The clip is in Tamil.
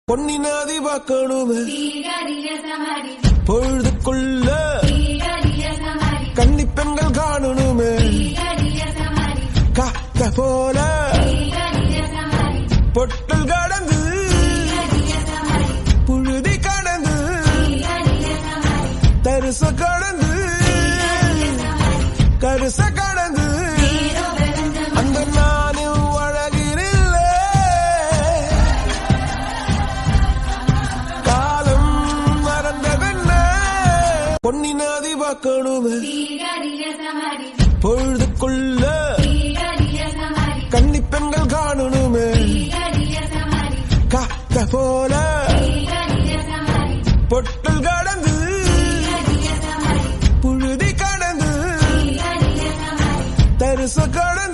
பொன்னினாதி பார்க்கணுமே பொழுதுக்குள்ள கன்னி பெண்கள் காணணுமே காத்த போல பொட்டல் கடந்து புழுதி கடந்து தரிச கடந்து கருச கடந்து அந்த நானும் அழகினில்ல காலம் மறந்ததென்ன பொன்னினாதி பார்க்கணுமே பொழுதுக்குள்ள கன்னி பெண்கள் காணணுமே காத்த போல பொட்டல் கடந்து புழுதி கடந்து தரிச கடந்து